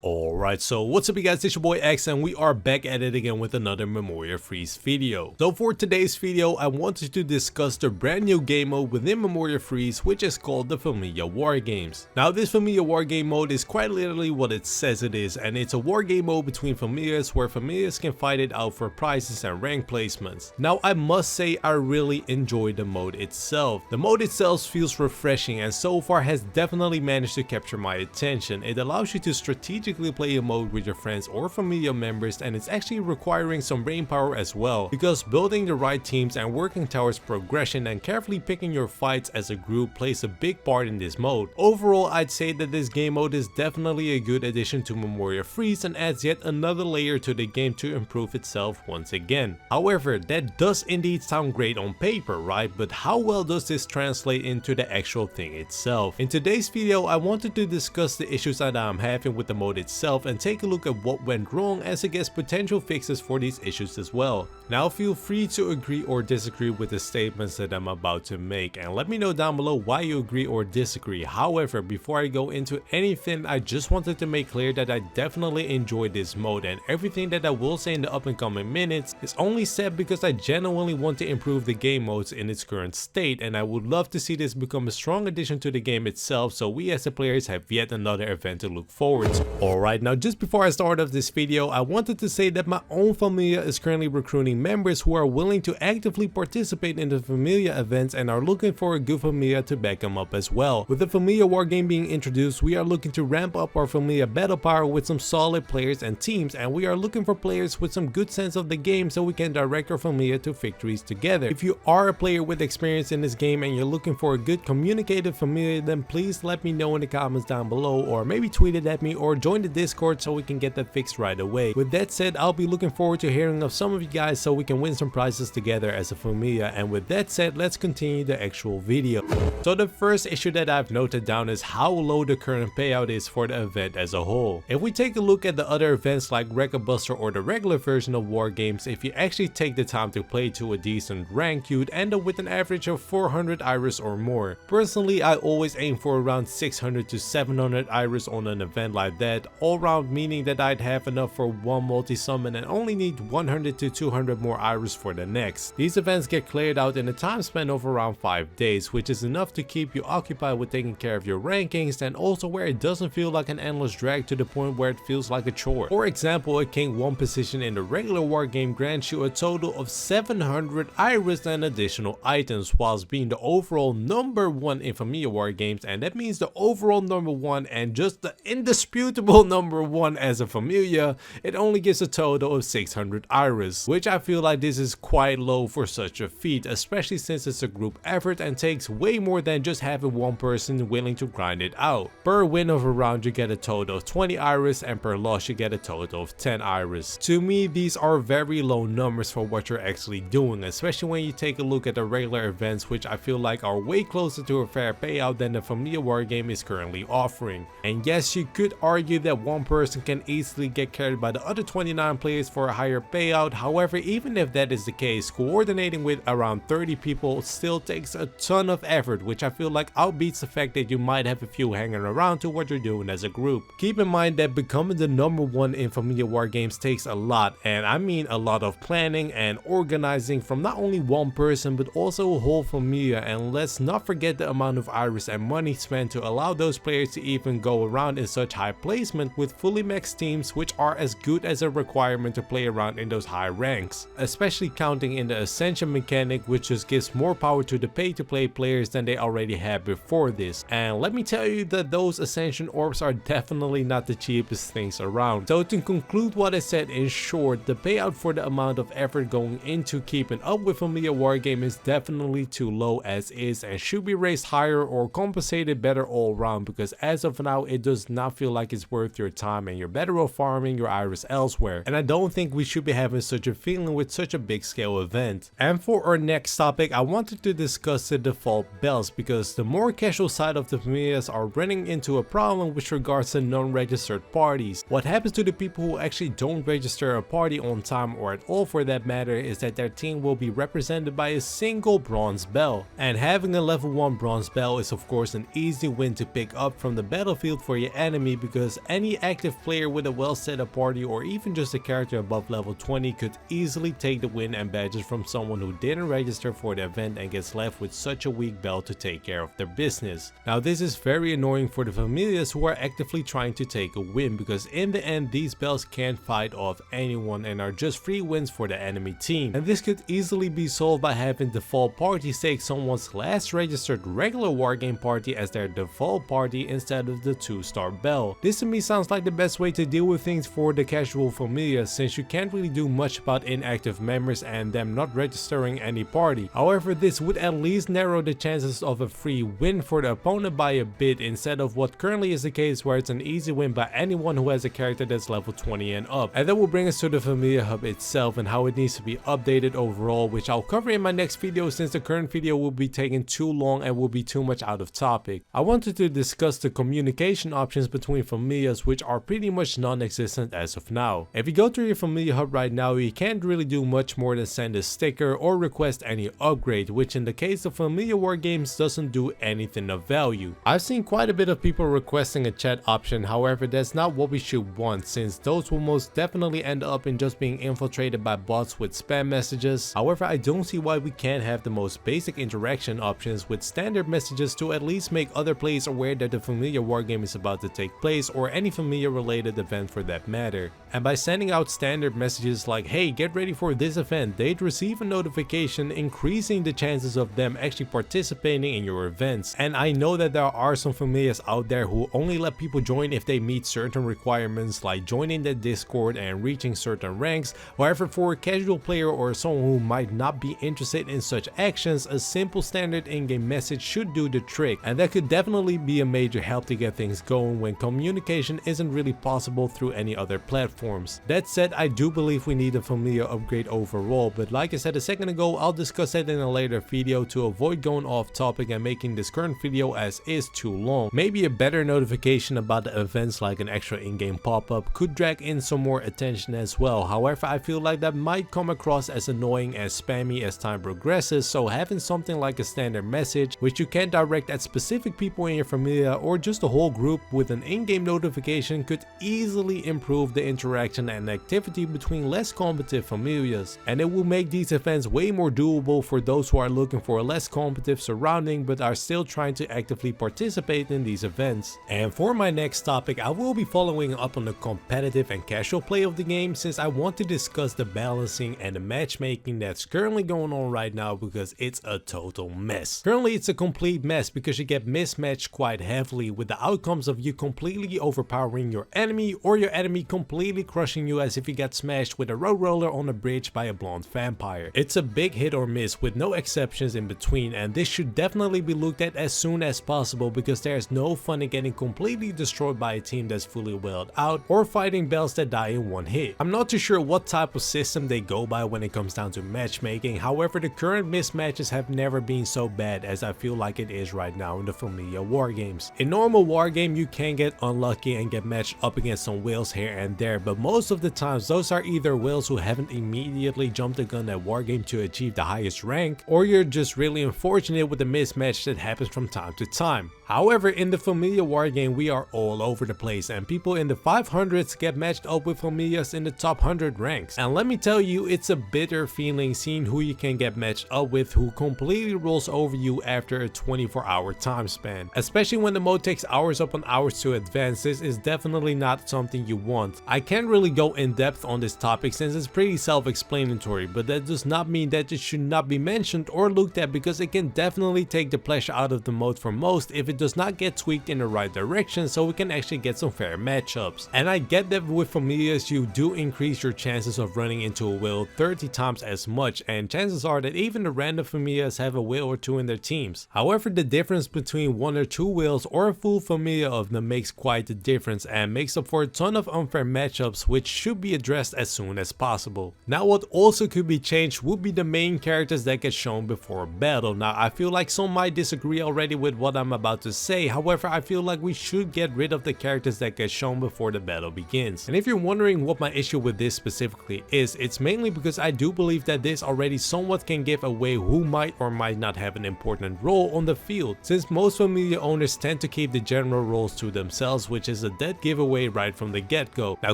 Alright, so what's up you guys, it's your boy X and we are back at it again with another Memoria Freese video. So for today's video, I wanted to discuss the brand new game mode within Memoria Freese, which is called the Familia Wargames. Now this Familia Wargame mode is quite literally what it says it is, and it's a wargame mode between familias where familias can fight it out for prizes and rank placements. Now I must say I really enjoyed the mode itself. The mode itself feels refreshing and so far has definitely managed to capture my attention. It allows you to strategically play a mode with your friends or familia members, and it's actually requiring some brain power as well, because building the right teams and working towards progression and carefully picking your fights as a group plays a big part in this mode. Overall, I'd say that this game mode is definitely a good addition to Memoria Freese and adds yet another layer to the game to improve itself once again. However, that does indeed sound great on paper, right? But how well does this translate into the actual thing itself? In today's video, I wanted to discuss the issues that I'm having with the mode itself and take a look at what went wrong, as I guess potential fixes for these issues as well. Now feel free to agree or disagree with the statements that I'm about to make, and let me know down below why you agree or disagree. However, before I go into anything, I just wanted to make clear that I definitely enjoyed this mode, and everything that I will say in the up and coming minutes is only said because I genuinely want to improve the game modes in its current state, and I would love to see this become a strong addition to the game itself, so we as the players have yet another event to look forward to. Alright, now just before I start off this video, I wanted to say that my own familia is currently recruiting members who are willing to actively participate in the familia events and are looking for a good familia to back them up as well. With the Familia Wargame being introduced, we are looking to ramp up our familia battle power with some solid players and teams, and we are looking for players with some good sense of the game so we can direct our familia to victories together. If you are a player with experience in this game and you're looking for a good communicative familia, then please let me know in the comments down below, or maybe tweet it at me or join the Discord so we can get that fixed right away. With that said, I'll be looking forward to hearing of some of you guys so we can win some prizes together as a familia, and with that said, let's continue the actual video. So the first issue that I've noted down is how low the current payout is for the event as a whole. If we take a look at the other events like Wreck-A-Buster or the regular version of Wargames, if you actually take the time to play to a decent rank, you'd end up with an average of 400 iris or more. Personally, I always aim for around 600 to 700 iris on an event like that, all round meaning that I'd have enough for one multi-summon and only need 100 to 200 more iris for the next. These events get cleared out in a time span of around 5 days, which is enough to keep you occupied with taking care of your rankings, and also where it doesn't feel like an endless drag to the point where it feels like a chore. For example, a King 1 position in the regular wargame grants you a total of 700 iris and additional items, whilst being the overall number 1 in Familia Wargames, and that means the overall number 1 and just the indisputable number 1 as a familia, it only gives a total of 600 iris, which I feel like this is quite low for such a feat, especially since it's a group effort and takes way more than just having one person willing to grind it out. Per win of a round you get a total of 20 iris, and per loss you get a total of 10 iris. To me, these are very low numbers for what you're actually doing, especially when you take a look at the regular events, which I feel like are way closer to a fair payout than the Familia Wargame is currently offering. And yes, you could argue that one person can easily get carried by the other 29 players for a higher payout. However, even if that is the case, coordinating with around 30 people still takes a ton of effort, which I feel like outbeats the fact that you might have a few hanging around to what you're doing as a group. Keep in mind that becoming the number 1 in Familia Wargames takes a lot, and I mean a lot of planning and organizing from not only one person but also a whole familia, and let's not forget the amount of iris and money spent to allow those players to even go around in such high placement with fully maxed teams, which are as good as a requirement to play around in those high ranks, especially counting in the ascension mechanic, which just gives more power to the pay to play players than they already had before this. And let me tell you that those ascension orbs are definitely not the cheapest things around. So to conclude what I said in short, the payout for the amount of effort going into keeping up with Familia Wargame is definitely too low as is, and should be raised higher or compensated better all around, because as of now it does not feel like it's worth your time and you're better off farming your iris elsewhere, and I don't think we should be having such a feeling with such a big scale event. And for our next topic, I wanted to discuss the default bells, because the more casual side of the familias are running into a problem with regards to non-registered parties. What happens to the people who actually don't register a party on time or at all for that matter is that their team will be represented by a single bronze bell, and having a level 1 bronze bell is of course an easy win to pick up from the battlefield for your enemy, because any active player with a well set up party or even just a character above level 20 could easily take the win and badges from someone who didn't register for the event and gets left with such a weak belt to take care of their business. Now this is very annoying for the Familias who are actively trying to take a win, because in the end these belts can't fight off anyone and are just free wins for the enemy team, and this could easily be solved by having default parties take someone's last registered regular wargame party as their default party instead of the 2-star belt. This to me sounds like the best way to deal with things for the casual Familia, since you can't really do much about inactive members and them not registering any party. However, this would at least narrow the chances of a free win for the opponent by a bit, instead of what currently is the case where it's an easy win by anyone who has a character that's level 20 and up. And that will bring us to the Familia Hub itself and how it needs to be updated overall, which I'll cover in my next video since the current video will be taking too long and will be too much out of topic. I wanted to discuss the communication options between Familias, which are pretty much non-existent as of now. If you go to your Familia Hub right now, you can't really do much more than send a sticker or request any upgrade, which in the case of Familia Wargames doesn't do anything of value. I've seen quite a bit of people requesting a chat option, however that's not what we should want, since those will most definitely end up in just being infiltrated by bots with spam messages. However, I don't see why we can't have the most basic interaction options with standard messages to at least make other players aware that the Familia Wargame is about to take place, or any Familia related event for that matter. And by sending out standard messages like, hey, get ready for this event, they'd receive a notification, increasing the chances of them actually participating in your events. And I know that there are some Familias out there who only let people join if they meet certain requirements, like joining the Discord and reaching certain ranks. However, for a casual player or someone who might not be interested in such actions, a simple standard in-game message should do the trick, and that could definitely be a major help to get things going when communication isn't really possible through any other platforms. That said, I do believe we need a Familia upgrade overall, but like I said a second ago, I'll discuss that in a later video to avoid going off topic and making this current video as is too long. Maybe a better notification about the events like an extra in-game pop-up could drag in some more attention as well. However, I feel like that might come across as annoying and spammy as time progresses, so having something like a standard message which you can direct at specific people in your Familia or just a whole group with an in-game notification could easily improve the interaction and activity between less competitive Familias, and it will make these events way more doable for those who are looking for a less competitive surrounding but are still trying to actively participate in these events. And for my next topic, I will be following up on the competitive and casual play of the game, since I want to discuss the balancing and the matchmaking that's currently going on right now, because it's a total mess. Currently it's a complete mess because you get mismatched quite heavily, with the outcomes of you completely overpowering your enemy or your enemy completely crushing you as if you got smashed with a road roller on a bridge by a blonde vampire. It's a big hit or miss with no exceptions in between, and this should definitely be looked at as soon as possible, because there's no fun in getting completely destroyed by a team that's fully welled out or fighting belts that die in one hit. I'm not too sure what type of system they go by when it comes down to matchmaking, however the current mismatches have never been so bad as I feel like it is right now in the Familia Wargames. In normal wargame you can get unlucky and get matched up against some whales here and there, but most of the times those are either whales who haven't immediately jumped the gun at wargame to achieve the highest rank, or you're just really unfortunate with the mismatch that happens from time to time. However, in the Familia Wargame we are all over the place, and people in the 500s get matched up with Familias in the top 100 ranks. And let me tell you, it's a bitter feeling seeing who you can get matched up with who completely rolls over you after a 24-hour time span. Especially when the mode takes hours upon hours to advance, this is definitely not something you want. I can't really go in depth on this topic since it's pretty self-explanatory, but that does not mean that it should not be mentioned or looked at, because it can definitely take the pleasure out of the mode for most if it does not get tweaked in the right direction, so we can actually get some fair matchups. And I get that with Familias you do increase your chances of running into a whale 30 times as much, and chances are that even the random Familias have a whale or two in their teams. However, the difference between 1 or 2 whales or a full Familia of them makes quite the difference and makes up for a ton of unfair matchups, which should be addressed as soon as possible. Now what also could be changed would be the main characters that get shown before a battle. Now I feel like some might disagree already with what I'm about to say, however I feel like we should get rid of the characters that get shown before the battle begins. And if you're wondering what my issue with this specifically is, it's mainly because I do believe that this already somewhat can give away who might or might not have an important role on the field, since most Familia owners tend to keep the general roles to themselves, which is is a dead giveaway right from the get-go. Now,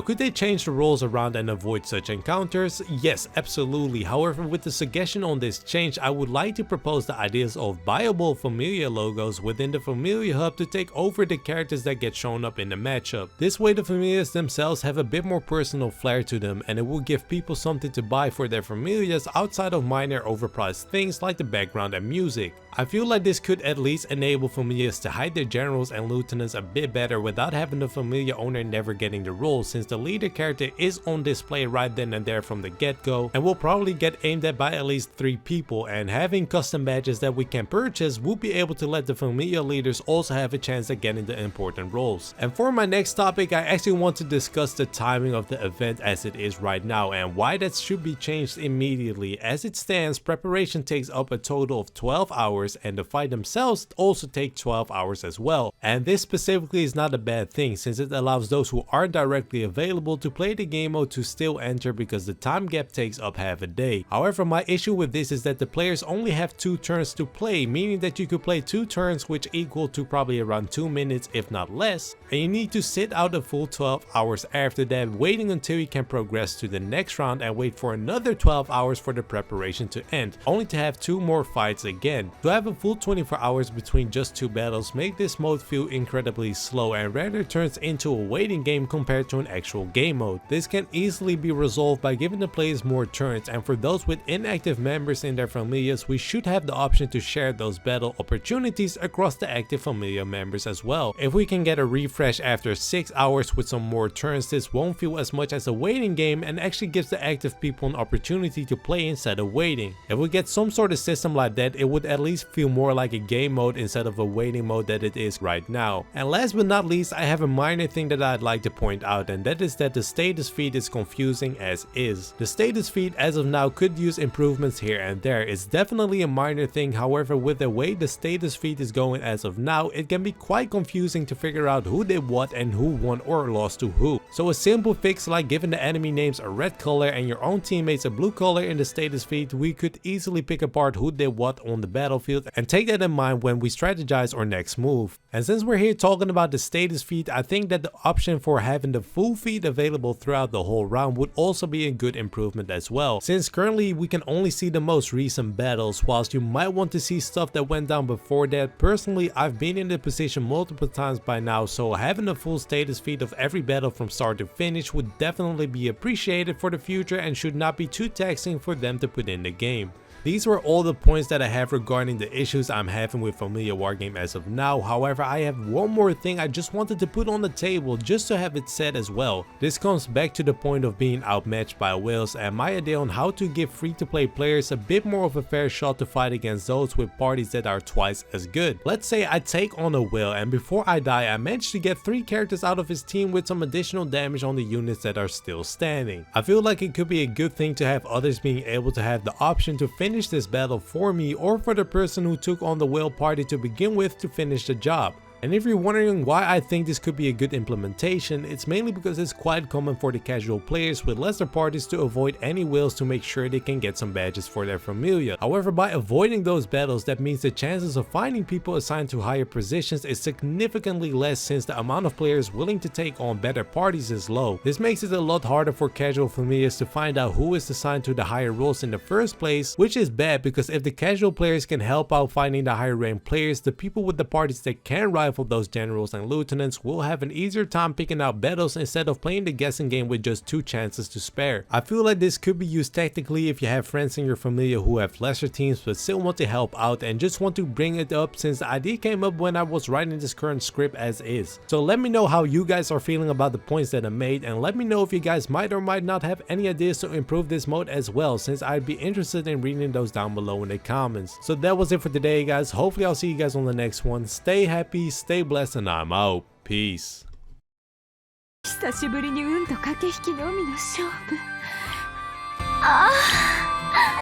could they change the roles around and avoid such encounters? Yes, absolutely. However, with the suggestion on this change, I would like to propose the ideas of buyable Familia logos within the Familia hub to take over the characters that get shown up in the matchup. This way the Familias themselves have a bit more personal flair to them, and it will give people something to buy for their Familias outside of minor overpriced things like the background and music. I feel like this could at least enable Familias to hide their generals and lieutenants a bit better without having the Familia owner never getting the role, since the leader character is on display right then and there from the get-go and will probably get aimed at by at least 3 people, and having custom badges that we can purchase will be able to let the Familia leaders also have a chance at getting the important roles. And for my next topic, I actually want to discuss the timing of the event as it is right now and why that should be changed immediately. As it stands, preparation takes up a total of 12 hours and the fight themselves also take 12 hours as well. And this specifically is not a bad thing, since it allows those who are directly available to play the game mode to still enter because the time gap takes up half a day. However, my issue with this is that the players only have 2 turns to play, meaning that you could play 2 turns which equal to probably around 2 minutes if not less, and you need to sit out a full 12 hours after that, waiting until you can progress to the next round and wait for another 12 hours for the preparation to end, only to have 2 more fights again. To have a full 24 hours between just 2 battles make this mode feel incredibly slow and rather turns into a waiting game compared to an actual game mode. This can easily be resolved by giving the players more turns, and for those with inactive members in their Familias, we should have the option to share those battle opportunities across the active Familia members as well. If we can get a refresh after 6 hours with some more turns, this won't feel as much as a waiting game and actually gives the active people an opportunity to play instead of waiting. If we get some sort of system like that, it would at least feel more like a game mode instead of a waiting mode that it is right now. And last but not least, I have a minor thing that I'd like to point out, and that is that the status feed is confusing as is. The status feed as of now could use improvements here and there. It's definitely a minor thing, however with the way the status feed is going as of now, it can be quite confusing to figure out who did what and who won or lost to who. So a simple fix like giving the enemy names a red color and your own teammates a blue color in the status feed, we could easily pick apart who did what on the battlefield and take that in mind when we strategize our next move. And since we're here talking about the status feed, I think that the option for having the full feed available throughout the whole round would also be a good improvement as well, since currently we can only see the most recent battles, whilst you might want to see stuff that went down before that. Personally, I've been in the position multiple times by now, so having a full status feed of every battle from start to finish would definitely be appreciated for the future and should not be too taxing for them to put in the game. These were all the points that I have regarding the issues I'm having with Familia Wargame as of now. However, I have one more thing I just wanted to put on the table just to have it said as well. This comes back to the point of being outmatched by whales and my idea on how to give free-to-play players a bit more of a fair shot to fight against those with parties that are twice as good. Let's say I take on a whale and before I die I managed to get 3 characters out of his team with some additional damage on the units that are still standing. I feel like it could be a good thing to have others being able to have the option to finish this battle for me or for the person who took on the whale party to begin with to finish the job. And if you're wondering why I think this could be a good implementation, it's mainly because it's quite common for the casual players with lesser parties to avoid any whales to make sure they can get some badges for their Familia. However, by avoiding those battles, that means the chances of finding people assigned to higher positions is significantly less, since the amount of players willing to take on better parties is low. This makes it a lot harder for casual Familias to find out who is assigned to the higher roles in the first place, which is bad because if the casual players can help out finding the higher ranked players, the people with the parties that can rival those generals and lieutenants will have an easier time picking out battles instead of playing the guessing game with just 2 chances to spare. I feel like this could be used tactically if you have friends in your Familia who have lesser teams but still want to help out, and just want to bring it up since the idea came up when I was writing this current script as is. So let me know how you guys are feeling about the points that I made, and let me know if you guys might or might not have any ideas to improve this mode as well, since I'd be interested in reading those down below in the comments. So that was it for today guys. Hopefully I'll see you guys on the next one. Stay happy, stay blessed, and I'm out. Peace. 久しぶりに運と駆け引きのみの勝負。ああ。